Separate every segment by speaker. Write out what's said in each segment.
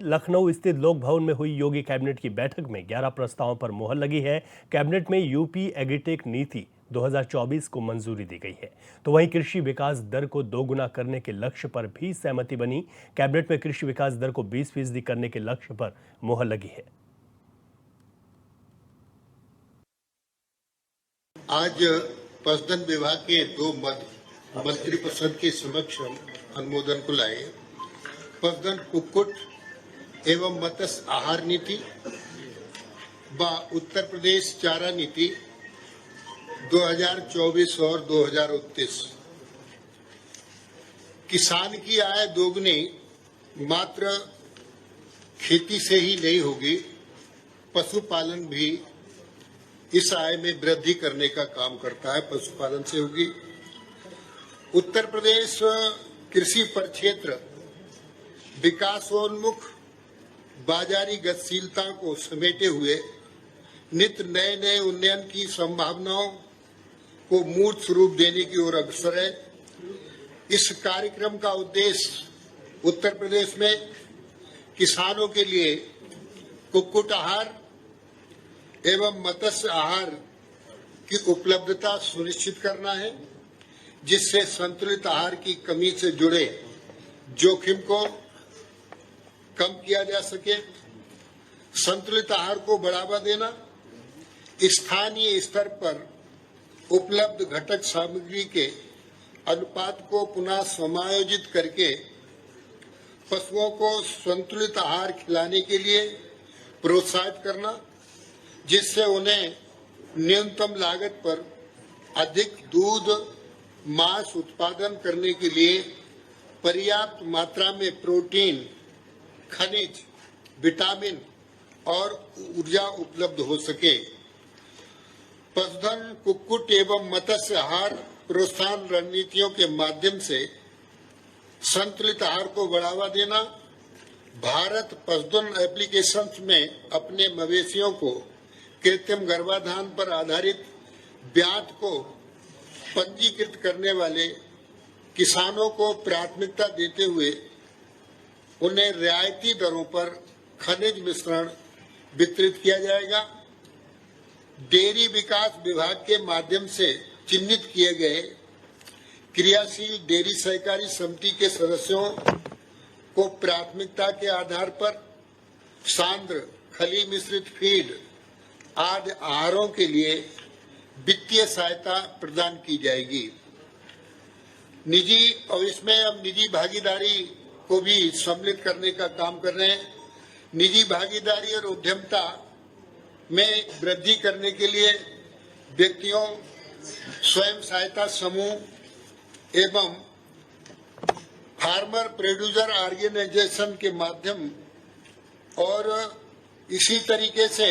Speaker 1: लखनऊ स्थित लोक भवन में हुई योगी कैबिनेट की बैठक में 11 प्रस्तावों पर मुहर लगी है। कैबिनेट में यूपी एग्रीटेक नीति 2024 को मंजूरी दी गई है, तो वहीं कृषि विकास दर को दोगुना करने के लक्ष्य पर भी सहमति बनी। कैबिनेट में कृषि विकास दर को 20% करने के लक्ष्य पर मुहर लगी है।
Speaker 2: आज पशुधन विभाग के 2 मंत्रिपरिषद के समक्ष अनुमोदन को लाए। पशुधन कुक्कुट एवं मत्स्य आहार नीति व उत्तर प्रदेश चारा नीति 2024 और 2029। किसान की आय दोगुनी मात्र खेती से ही नहीं होगी, पशुपालन भी इस आय में वृद्धि करने का काम करता है, पशुपालन से होगी। उत्तर प्रदेश कृषि प्रक्षेत्र विकासोन्मुख बाजारी गतिशीलता को समेटे हुए नित्य नए नए उन्नयन की संभावनाओं को मूर्त स्वरूप देने की ओर अग्रसर है। इस कार्यक्रम का उद्देश्य उत्तर प्रदेश में किसानों के लिए कुक्कुट आहार एवं मत्स्य आहार की उपलब्धता सुनिश्चित करना है, जिससे संतुलित आहार की कमी से जुड़े जोखिम को कम किया जा सके। संतुलित आहार को बढ़ावा देना, स्थानीय स्तर पर उपलब्ध घटक सामग्री के अनुपात को पुनः समायोजित करके पशुओं को संतुलित आहार खिलाने के लिए प्रोत्साहित करना, जिससे उन्हें न्यूनतम लागत पर अधिक दूध मांस उत्पादन करने के लिए पर्याप्त मात्रा में प्रोटीन, खनिज, विटामिन और ऊर्जा उपलब्ध हो सके। पशुधन कुक्कुट एवं मत्स्य आहार प्रोत्साहन रणनीतियों के माध्यम से संतुलित आहार को बढ़ावा देना, भारत पशुधन एप्लीकेशंस में अपने मवेशियों को कृत्रिम गर्भाधान पर आधारित ब्याज को पंजीकृत करने वाले किसानों को प्राथमिकता देते हुए उन्हें रियायती दरों पर खनिज मिश्रण वितरित किया जाएगा। डेयरी विकास विभाग के माध्यम से चिन्हित किए गए क्रियाशील डेयरी सहकारी समिति के सदस्यों को प्राथमिकता के आधार पर सांद्र खली मिश्रित फीड आदि आहारों के लिए वित्तीय सहायता प्रदान की जाएगी। निजी और इसमें अब निजी भागीदारी को भी सम्मिलित करने का काम कर रहे हैं। निजी भागीदारी और उद्यमता में वृद्धि करने के लिए व्यक्तियों, स्वयं सहायता समूह एवं फार्मर प्रोड्यूसर ऑर्गेनाइजेशन के माध्यम और इसी तरीके से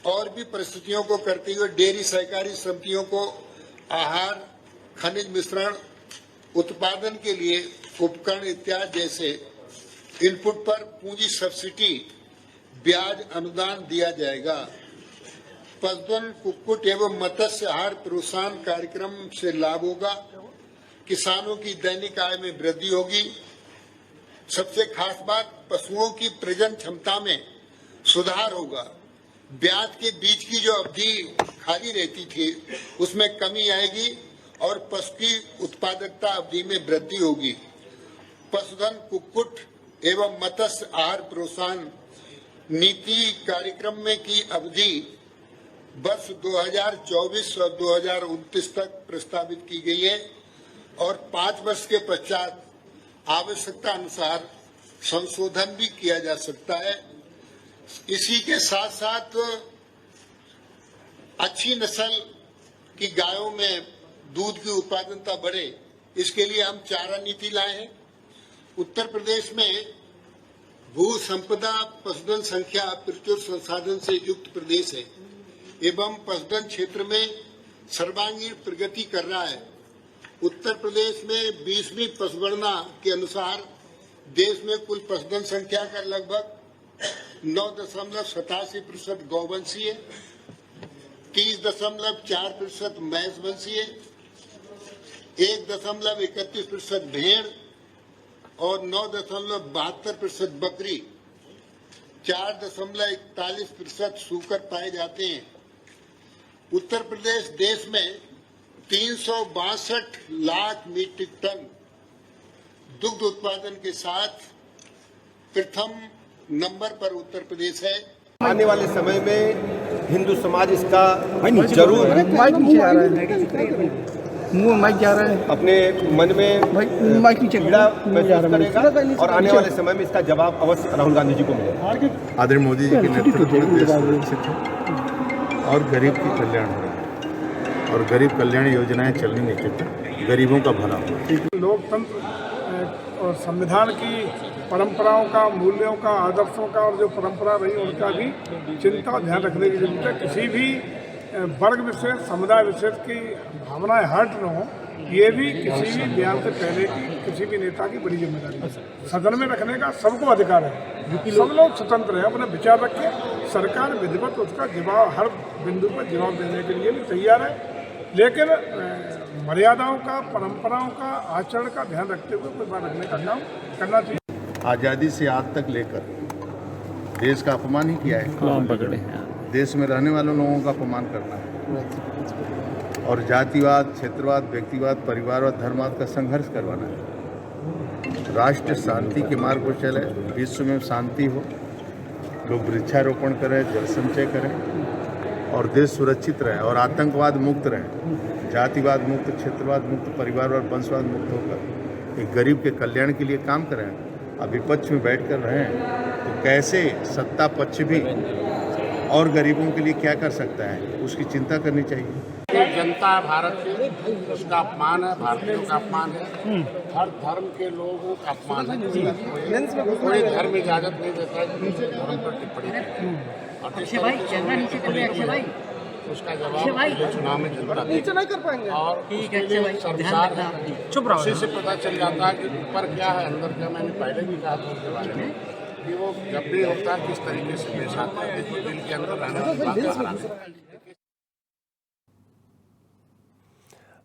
Speaker 2: और भी परिस्थितियों को करते हुए डेयरी सहकारी समितियों को आहार, खनिज मिश्रण उत्पादन के लिए उपकरण इत्यादि जैसे इनपुट पर पूंजी सब्सिडी ब्याज अनुदान दिया जाएगा। पशुधन कुक्कुट एवं मत्स्य आहार प्रोत्साहन कार्यक्रम से लाभ होगा, किसानों की दैनिक आय में वृद्धि होगी। सबसे खास बात, पशुओं की प्रजनन क्षमता में सुधार होगा। ब्याज के बीच की जो अवधि खाली रहती थी उसमें कमी आएगी और पशु की उत्पादकता अवधि में वृद्धि होगी। पशुधन कुक्कुट एवं मत्स्य आहार प्रोत्साहन नीति कार्यक्रम में की अवधि वर्ष 2024 और 2029 तक प्रस्तावित की गई है और 5 वर्ष के पश्चात आवश्यकता अनुसार संशोधन भी किया जा सकता है। इसी के साथ साथ अच्छी नस्ल की गायों में दूध की उत्पादनता बढ़े, इसके लिए हम चारा नीति लाए हैं। उत्तर प्रदेश में भू संपदा पशुधन संख्या प्रचुर संसाधन से युक्त प्रदेश है एवं पशुधन क्षेत्र में सर्वांगीण प्रगति कर रहा है। उत्तर प्रदेश में 20वीं पशुगणना के अनुसार देश में कुल पशुधन संख्या का लगभग 9.87% गौवंशीय, 30.4% मैंस वंशीय, 1.31% भेड़ और 9.72% बकरी 4.41% सूकर पाए जाते हैं। उत्तर प्रदेश देश में 362 लाख मीट्रिक टन दुग्ध उत्पादन के साथ प्रथम नंबर पर उत्तर प्रदेश है।
Speaker 3: आने वाले समय में हिंदू समाज इसका जरूर
Speaker 4: माइक जा रहा है
Speaker 3: अपने मन में पीड़ा महसूस करेगा और आने वाले समय में इसका जवाब अवश्य राहुल गांधी जी को मिलेगा।
Speaker 5: आदरणीय मोदी जी के नेतृत्व में देश सुरक्षित है और गरीब की कल्याण हो रहा है और गरीब कल्याण योजनाएं चलनी नहीं चाहिए, गरीबों का भला हो।
Speaker 4: लोकतंत्र और संविधान की परंपराओं का, मूल्यों का, आदर्शों का और जो परंपरा रही उनका भी चिंता और ध्यान रखने की जरूरत है। किसी भी वर्ग विशेष, समुदाय विशेष की भावनाएं हर्ट न हो, ये भी किसी भी बयान से पहले की किसी भी नेता की बड़ी जिम्मेदारी है। सदन में रखने का सबको अधिकार है, सब लोग स्वतंत्र हैं, अपने विचार रखें। सरकार विधिवत उसका जवाब, हर बिंदु पर जवाब देने के लिए भी तैयार है, लेकिन मर्यादाओं का, परंपराओं का, आचरण का ध्यान रखते हुए कोई बात रखने का काम करना चाहिए।
Speaker 5: आज़ादी से आज तक लेकर देश का अपमान ही किया है, देश में रहने वाले लोगों का अपमान करना है और जातिवाद, क्षेत्रवाद, व्यक्तिवाद, परिवारवाद, धर्मवाद का संघर्ष करवाना है। राष्ट्र शांति के मार्ग पर चले, विश्व में शांति हो, लोग वृक्षारोपण करें, जल संचय करें और देश सुरक्षित रहे और आतंकवाद मुक्त रहे, जातिवाद मुक्त, क्षेत्रवाद मुक्त, परिवारवाद, वंशवाद मुक्त होकर एक गरीब के कल्याण के लिए काम करें। अब विपक्ष में बैठ कर रहे हैं तो कैसे सत्ता पक्ष भी और गरीबों के लिए क्या कर सकता है, उसकी चिंता करनी चाहिए।
Speaker 6: जनता भारत की, उसका अपमान है, भारतीयों का अपमान है, हर धर्म के लोगों का अपमान है। कोई धर्म इजाजत नहीं देता है कि धर्म पर टिप्पणी करें। उसका जवाब अगले चुनाव में जनता देगी और उसके लिए सरकार उसी से पता चल जाता है कि ऊपर क्या है, अंदर क्या। मैंने पहले भी कहा था उसके बारे में कि वो जब भी होता है किस तरीके से पेश आता है, देखो दिल के अंदर रहने वाली बात है।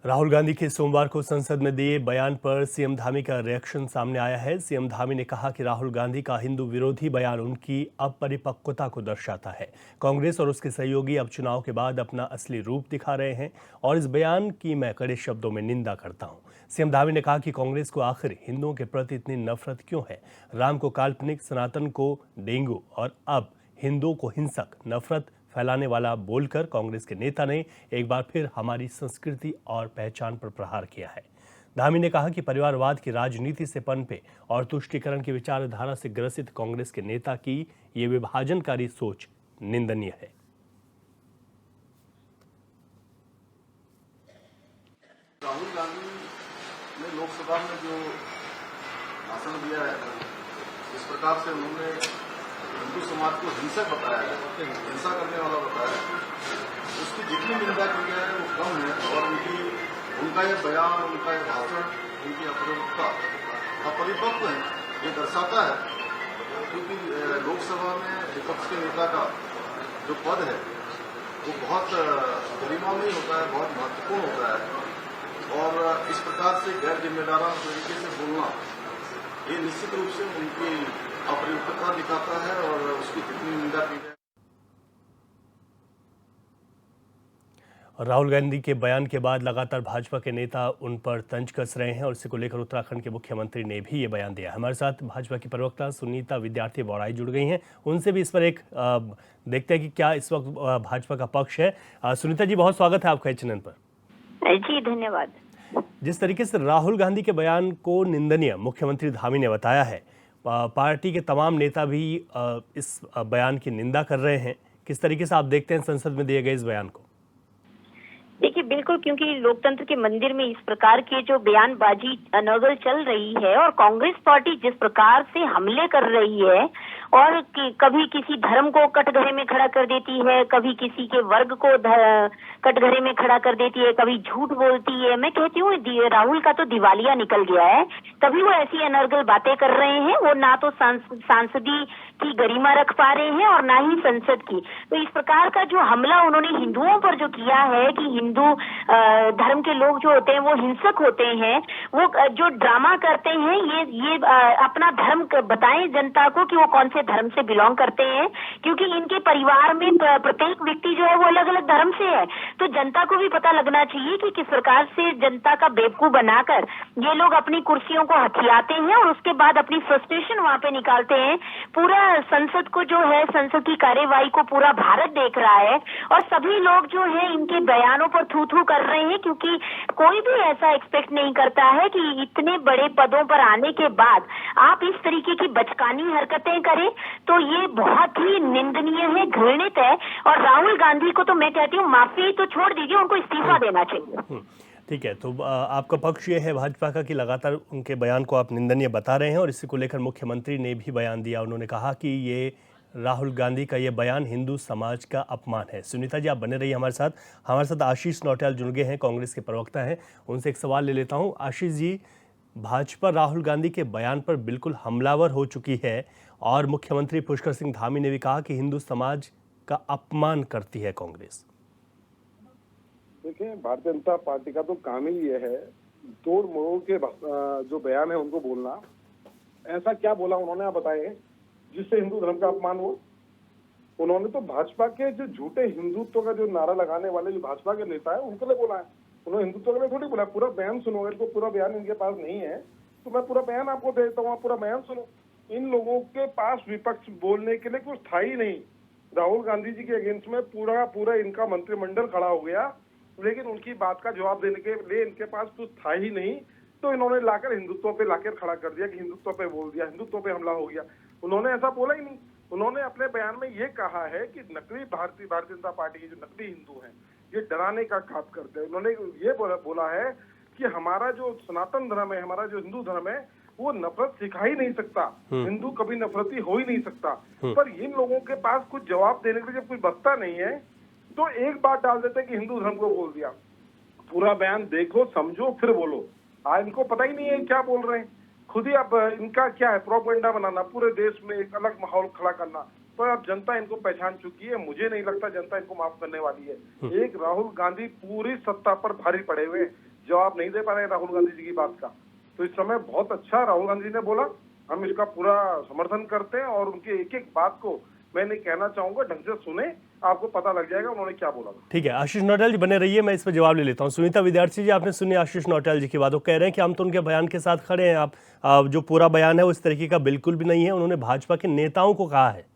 Speaker 1: राहुल गांधी के सोमवार को संसद में दिए बयान पर सीएम धामी का रिएक्शन सामने आया है। सीएम धामी ने कहा कि राहुल गांधी का हिंदू विरोधी बयान उनकी अपरिपक्वता को दर्शाता है। कांग्रेस और उसके सहयोगी अब चुनाव के बाद अपना असली रूप दिखा रहे हैं और इस बयान की मैं कड़े शब्दों में निंदा करता हूं। सीएम धामी ने कहा कि कांग्रेस को आखिर हिंदुओं के प्रति इतनी नफरत क्यों है। राम को काल्पनिक, सनातन को डेंगू और अब हिंदुओं को हिंसक, नफरत फैलाने वाला बोलकर कांग्रेस के नेता ने एक बार फिर हमारी संस्कृति और पहचान पर प्रहार किया है। धामी ने कहा कि परिवारवाद की राजनीति से पनपे और तुष्टीकरण की विचारधारा से ग्रसित कांग्रेस के नेता की ये विभाजनकारी सोच निंदनीय है।
Speaker 7: राहुल गांधी ने लोकसभा में जो भाषण दिया है, इस प्रकार से उन्होंने हिंदू समाज को हिंसक बताया है, हिंसा करने वाला बताया है, उसकी जितनी निंदा की है वो कम है। और उनका ये बयान, उनका ये भाषण, उनकी अपरिपक्व है, ये दर्शाता है। क्योंकि लोकसभा में विपक्ष के नेता का जो पद है वो बहुत गरिमामयी होता है, बहुत महत्वपूर्ण होता है और इस प्रकार से गैर जिम्मेदाराना तरीके से बोलना ये निश्चित रूप से उनकी अपरिपक्वता दिखाता है और उसकी कितनी निंदा की जाए।
Speaker 1: राहुल गांधी के बयान के बाद लगातार भाजपा के नेता उन पर तंज कस रहे हैं और इसी को लेकर उत्तराखंड के मुख्यमंत्री ने भी ये बयान दिया। हमारे साथ भाजपा की प्रवक्ता सुनीता विद्यार्थी बौड़ाई जुड़ गई हैं, उनसे भी इस पर एक देखते हैं कि क्या इस वक्त भाजपा का पक्ष है। सुनीता जी, बहुत स्वागत है आपका चैनल पर।
Speaker 8: जी धन्यवाद।
Speaker 1: जिस तरीके से राहुल गांधी के बयान को निंदनीय मुख्यमंत्री धामी ने बताया है, पार्टी के तमाम नेता भी इस बयान की निंदा कर रहे हैं। किस तरीके से आप देखते हैं संसद में दिए गए इस बयान को?
Speaker 8: देखिए, बिल्कुल, क्योंकि लोकतंत्र के मंदिर में इस प्रकार की जो बयानबाजी अनर्गल चल रही है और कांग्रेस पार्टी जिस प्रकार से हमले कर रही है और कभी किसी धर्म को कटघरे में खड़ा कर देती है, कभी किसी के वर्ग को कटघरे में खड़ा कर देती है, कभी झूठ बोलती है। मैं कहती हूँ राहुल का तो दिवालिया निकल गया है, तभी वो ऐसी अनर्गल बातें कर रहे हैं। वो ना तो सांसदी की गरिमा रख पा रहे हैं और ना ही संसद की। तो इस प्रकार का जो हमला उन्होंने हिंदुओं पर जो किया है कि हिंदू धर्म के लोग जो होते हैं वो हिंसक होते हैं, वो जो ड्रामा करते हैं, ये अपना धर्म बताएं जनता को कि वो कौन से से धर्म से बिलोंग करते हैं, क्योंकि इनके परिवार में प्रत्येक व्यक्ति जो है वो अलग अलग धर्म से है। तो जनता को भी पता लगना चाहिए कि किस प्रकार से जनता का बेवकूफ बनाकर ये लोग अपनी कुर्सियों को हथियाते हैं और उसके बाद अपनी फ्रस्ट्रेशन वहां पे निकालते हैं। पूरा संसद को जो है, संसद की कार्यवाही को पूरा भारत देख रहा है और सभी लोग जो है इनके बयानों पर थू थू कर रहे हैं, क्योंकि कोई भी ऐसा एक्सपेक्ट नहीं करता है कि इतने बड़े पदों पर आने के बाद आप इस तरीके की बचकानी हरकतें करें। तो ये बहुत ही निंदनीय है, घृणित है। और राहुल गांधी को तो मैं कहती हूँ माफी तो छोड़ दीजिए, उनको इस्तीफा देना चाहिए।
Speaker 1: ठीक है, तो आपका पक्ष ये है भाजपा का कि लगातार उनके बयान को आप निंदनीय बता रहे हैं और इसी को लेकर मुख्यमंत्री ने भी बयान दिया। उन्होंने कहा कि ये राहुल गांधी का ये बयान हिंदू समाज का अपमान है। सुनीता जी, आप बने रहिए हमारे साथ आशीष नौटियाल जुड़ गए हैं, कांग्रेस के प्रवक्ता हैं। उनसे एक सवाल ले लेता हूं। आशीष जी, भाजपा राहुल गांधी के बयान पर बिल्कुल हमलावर हो चुकी है और मुख्यमंत्री पुष्कर सिंह धामी ने भी कहा कि हिंदू समाज का अपमान करती है कांग्रेस।
Speaker 9: देखिए, भारतीय जनता पार्टी का तो काम ही ये है तोड़ मरोड़ के जो बयान है उनको बोलना। ऐसा क्या बोला उन्होंने, आप बताएं, जिससे हिंदू धर्म का अपमान हो। उन्होंने तो भाजपा के जो झूठे हिंदुत्व का जो नारा लगाने वाले जो भाजपा के नेता है उनके लिए बोला है। उन्होंने हिंदुत्व के लिए थोड़ी बोला। पूरा बयान सुनोगे तो पूरा बयान इनके पास नहीं है, तो मैं पूरा बयान आपको दे देता हूँ, आप पूरा बयान सुनो। इन लोगों के पास विपक्ष बोलने के लिए कुछ था ही नहीं। राहुल गांधी जी के अगेंस्ट में पूरा इनका मंत्रिमंडल खड़ा हो गया, लेकिन उनकी बात का जवाब देने के लिए इनके पास कुछ था ही नहीं। तो इन्होंने लाकर हिंदुत्व पे लाकर खड़ा कर दिया कि हिंदुत्व पे बोल दिया, हिंदुत्व पे हमला हो गया। उन्होंने ऐसा बोला ही नहीं। उन्होंने अपने बयान में ये कहा है कि नकली भारतीय जनता पार्टी के जो नकली हिंदू हैं ये डराने का काम करते हैं। उन्होंने ये बोला है कि हमारा जो सनातन धर्म है, हमारा जो हिंदू धर्म है, वो नफरत सिखा ही नहीं सकता। हिंदू कभी नफरती हो ही नहीं सकता। पर इन लोगों के पास कुछ जवाब देने के लिए जब कुछ बचता नहीं है तो एक बात डाल देते कि हिंदू धर्म को बोल दिया। पूरा बयान देखो, समझो, फिर बोलो। आज इनको पता ही नहीं है क्या बोल रहे हैं। खुद ही अब इनका क्या है, प्रोपेगेंडा बनाना, पूरे देश में एक अलग माहौल खड़ा करना। तो अब जनता इनको पहचान चुकी है। मुझे नहीं लगता जनता इनको माफ करने वाली है। एक राहुल गांधी पूरी सत्ता पर भारी पड़े हुए, जवाब नहीं दे पा रहे राहुल गांधी जी की बात का। तो इस समय बहुत अच्छा राहुल गांधी ने बोला, हम इसका पूरा समर्थन करते हैं और उनकी एक एक बात को मैंने कहना चाहूंगा ढंग से सुने, आपको पता लग जाएगा उन्होंने क्या बोला।
Speaker 1: ठीक है, आशीष नौटियाल जी बने रहिए, मैं इस पर जवाब ले लेता हूं। सुनीता विद्यार्थी जी, आपने सुनी आशीष नौटियाल जी की बात। वो कह रहे हैं कि हम तो उनके बयान के साथ खड़े हैं। आप जो पूरा बयान है वो इस तरीके का बिल्कुल भी नहीं है। उन्होंने भाजपा के नेताओं को कहा है।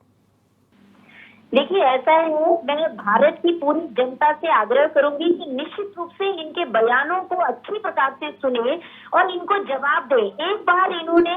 Speaker 8: देखिए, ऐसा है, मैं भारत की पूरी जनता से आग्रह करूंगी कि निश्चित रूप से इनके बयानों को अच्छी प्रकार से सुने और इनको जवाब दें। एक बार इन्होंने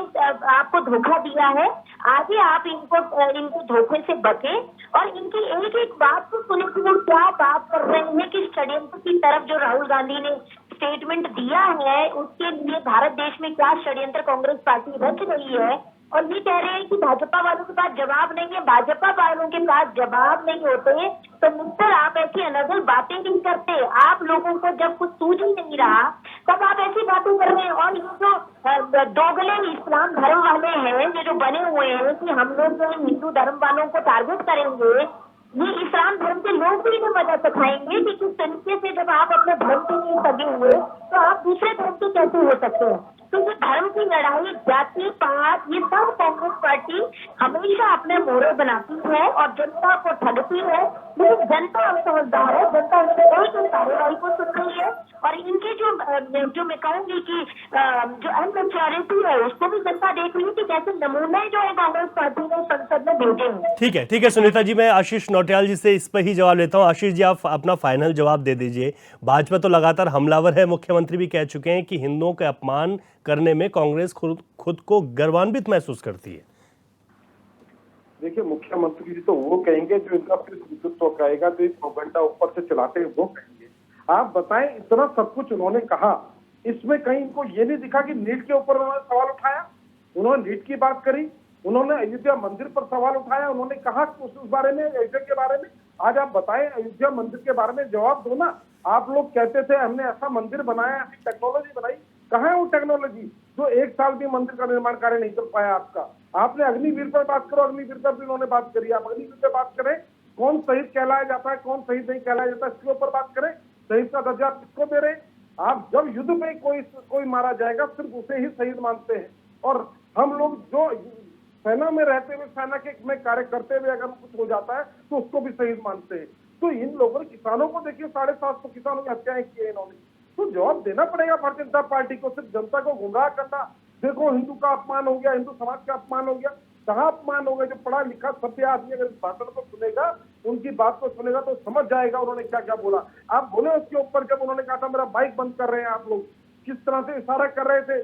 Speaker 8: आपको धोखा दिया है, आगे आप इनको धोखे से बचें और इनकी एक एक बात को सुने कि वो क्या बात कर रहे हैं। कि षड्यंत्र की तरफ जो राहुल गांधी ने स्टेटमेंट दिया है उसके लिए भारत देश में क्या षड्यंत्र कांग्रेस पार्टी रच रही है। और ये कह रहे हैं कि भाजपा वालों के पास जवाब नहीं है। भाजपा वालों के पास जवाब नहीं होते तो मुझसे आप ऐसी अनर्गल बातें नहीं करते। आप लोगों को जब कुछ सूझ ही नहीं रहा तब आप ऐसी बातें कर रहे हैं। और ये जो दोगले इस्लाम धर्म वाले हैं, ये जो बने हुए हैं कि हम लोग जो हिंदू धर्म वालों को टारगेट करेंगे, ये इस्लाम धर्म के लोग भी इन्हें मदद सिखाएंगे कि किस तरीके से जब आप अपने धर्म के लिए सगे हुए तो आप दूसरे धर्म के कैसे हो सकते हैं। तो ये धर्म की लड़ाई, जाति पात, ये सब कांग्रेस पार्टी हमेशा अपने मोहरे बनाती है और जनता को ठगती है। लेकिन जनता अब समझदार है, जनता इनकी कार्यवाही को सुन रही है और इनके जो मैं कहूंगी कि जो अनमेच्योरिटी है उसको भी जनता देख रही है कि कैसे नमूने जो है कांग्रेस पार्टी ने संसद में भेजे हैं।
Speaker 1: ठीक है सुनीता जी, मैं आशीष नौटियाल जी से इस पर ही जवाब लेता हूं। आशीष जी, आप अपना फाइनल जवाब दे दीजिए। भाजपा तो लगातार हमलावर है, मुख्यमंत्री भी कह चुके हैं कि हिंदुओं के अपमान करने में कांग्रेस खुद को गर्वान्वित महसूस करती है।
Speaker 9: देखिए, मुख्यमंत्री जी तो वो कहेंगे जो इनका फिर हिंदुत्व कहेगा, तो एक प्रोपेगेंडा ऊपर से चलाते हैं वो कहेंगे। आप बताएं, इतना सब कुछ उन्होंने कहा, इसमें कहीं इनको ये नहीं दिखा कि नीट के ऊपर उन्होंने सवाल उठाया। उन्होंने नीट की बात करी, उन्होंने अयोध्या मंदिर पर सवाल उठाया, उन्होंने कहा उस बारे में, अयोध्या के बारे में। आज आप बताएं, अयोध्या मंदिर के बारे में जवाब दो ना। आप लोग कहते थे हमने ऐसा मंदिर बनाया, ऐसी टेक्नोलॉजी बनाई, कहाँ है वो टेक्नोलॉजी जो 1 साल भी मंदिर का निर्माण कार्य नहीं कर पाया आपका। आपने अग्निवीर पर बात करो, अग्निवीर पर भी उन्होंने बात करी। आप अग्निवीर पर बात करें, कौन शहीद कहलाया जाता है, कौन शहीद नहीं कहलाया जाता, इसके ऊपर बात करें। शहीद का दर्जा किसको दे रहे हैं आप? जब युद्ध में कोई मारा जाएगा सिर्फ उसे ही शहीद मानते हैं। और हम लोग जो सेना में रहते हुए, सेना के में कार्य करते हुए अगर कुछ हो जाता है तो उसको भी शहीद मानते हैं। तो इन लोगों ने, किसानों को देखिए, 750 किसानों की हत्याएं की है इन्होंने। तो जवाब देना पड़ेगा भारतीय जनता पार्टी को। सिर्फ जनता को गुमराह करना, देखो हिंदू का अपमान हो गया, हिंदू समाज का अपमान हो गया, कहाँ अपमान हो गया? जो पढ़ा लिखा सभ्य आदमी अगर इस भाषण को सुनेगा, उनकी बात को सुनेगा तो समझ जाएगा उन्होंने क्या क्या बोला। आप बोले उसके ऊपर, जब उन्होंने कहा था मेरा बाइक बंद कर रहे हैं आप लोग, किस तरह से इशारा कर रहे थे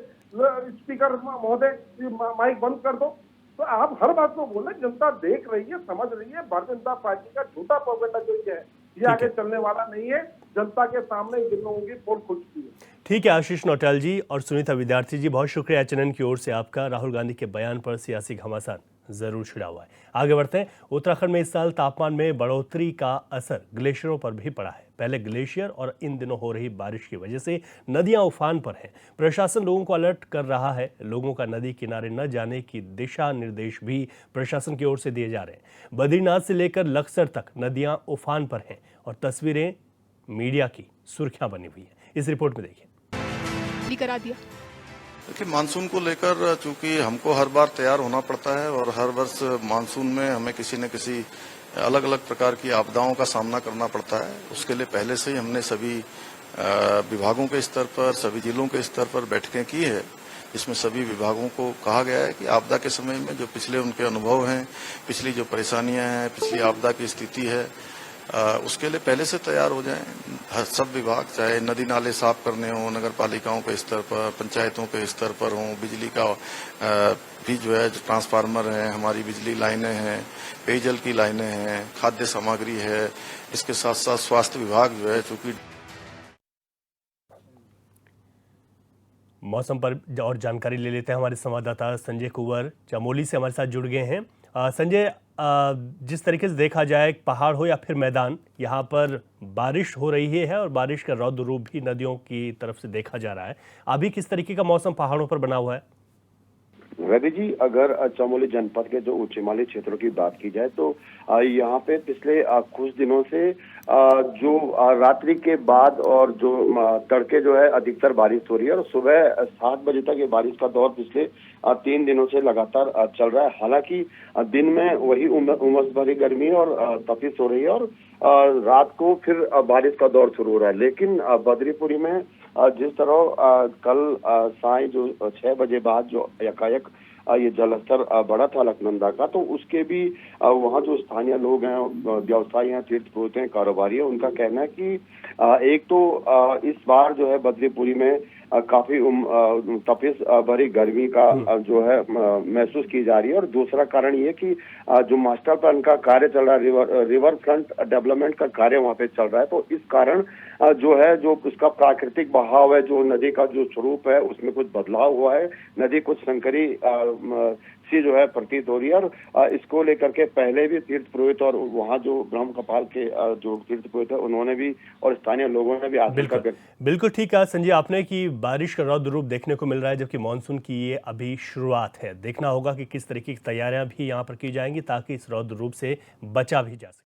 Speaker 9: स्पीकर महोदय, माइक बंद कर दो। तो आप हर बात को बोल रहे, जनता देख रही है, समझ रही है। भारतीय जनता पार्टी का झूठा प्रोपेगेंडा जो ये है, ये आगे चलने वाला नहीं है। जनता के सामने इन लोगों की पोल खुल चुकी है।
Speaker 1: ठीक है आशीष नौटियाल जी और सुनीता विद्यार्थी जी, बहुत शुक्रिया एचएनएन की ओर से आपका। राहुल गांधी के बयान पर सियासी घमासान जरूर छिड़ा हुआ है। आगे बढ़ते हैं। उत्तराखंड में इस साल तापमान में बढ़ोतरी का असर ग्लेशियरों पर भी पड़ा है। पहले ग्लेशियर और इन दिनों हो रही बारिश की वजह से नदियां उफान पर हैं। प्रशासन लोगों को अलर्ट कर रहा है। लोगों का नदी किनारे न जाने की दिशा निर्देश भी प्रशासन की ओर से दिए जा रहे हैं। बद्रीनाथ से लेकर लक्सर तक नदियां उफान पर हैं और तस्वीरें मीडिया की सुर्खियां बनी हुई है। इस रिपोर्ट में देखिए।
Speaker 10: करा दिया।
Speaker 7: देखिए, मानसून को लेकर चूंकि हमको हर बार तैयार होना पड़ता है और हर वर्ष मानसून में हमें किसी न किसी अलग अलग प्रकार की आपदाओं का सामना करना पड़ता है। उसके लिए पहले से ही हमने सभी विभागों के स्तर पर, सभी जिलों के स्तर पर बैठकें की है, जिसमें सभी विभागों को कहा गया है कि आपदा के समय में जो पिछले उनके अनुभव हैं, पिछली जो परेशानियां हैं, पिछली आपदा की स्थिति है, उसके लिए पहले से तैयार हो जाएं। सब विभाग, चाहे नदी नाले साफ करने हो, नगर पालिकाओं के स्तर पर, पंचायतों के स्तर पर हो, बिजली का भी जो है ट्रांसफार्मर है, हमारी बिजली लाइनें हैं, पेयजल की लाइनें हैं, खाद्य सामग्री है, इसके साथ साथ स्वास्थ्य विभाग जो है, चूंकि
Speaker 1: मौसम पर और जानकारी ले लेते हैं। हमारे संवाददाता संजय कुंवर चमोली से हमारे साथ जुड़ गए हैं। संजय, जिस तरीके से देखा जाए, पहाड़ हो या फिर मैदान, यहाँ पर बारिश हो रही है और बारिश का रौद्र रूप भी नदियों की तरफ से देखा जा रहा है। अभी किस तरीके का मौसम पहाड़ों पर बना हुआ है?
Speaker 11: रवि जी, अगर चमोली जनपद के जो उच्च हिमालयी क्षेत्रों की बात की जाए तो यहाँ पे पिछले कुछ दिनों से जो रात्रि के बाद और जो तड़के जो है अधिकतर बारिश हो रही है और सुबह 7 बजे तक ये बारिश का दौर पिछले 3 दिनों से लगातार चल रहा है। हालांकि दिन में वही उमस भरी गर्मी और तपिश हो रही है और रात को फिर बारिश का दौर शुरू हो रहा है। लेकिन बद्रीपुरी में जिस तरह कल साय जो 6 बजे बाद जो एकाएक ये जलस्तर बढ़ा था अलकनंदा का, तो उसके भी वहाँ जो स्थानीय लोग हैं, व्यवसायी हैं, तीर्थ पुरोहित हैं, कारोबारी हैं, उनका कहना है कि एक तो इस बार जो है बद्रीपुरी में काफी तपिश भरी गर्मी का जो है महसूस की जा रही है और दूसरा कारण ये कि जो मास्टर प्लान का कार्य चल रहा है, रिवर फ्रंट डेवलपमेंट का कार्य वहाँ पे चल रहा है, तो इस कारण जो है जो उसका प्राकृतिक बहाव है, जो नदी का जो स्वरूप है उसमें कुछ बदलाव हुआ है। नदी कुछ संकरी सी जो है प्रतीत हो रही है और इसको लेकर के पहले भी तीर्थ पुरोहित और वहाँ जो ब्रह्म कपाल के जो तीर्थ पुरोहित है उन्होंने भी और स्थानीय लोगों ने भी आशंका।
Speaker 1: बिल्कुल ठीक है संजय आपने कि बारिश का रौद्र रूप देखने को मिल रहा है, जबकि मानसून की ये अभी शुरुआत है। देखना होगा कि किस तरीके की तैयारियां भी यहाँ पर की जाएंगी ताकि इस रौद्र रूप से बचा भी जा सके।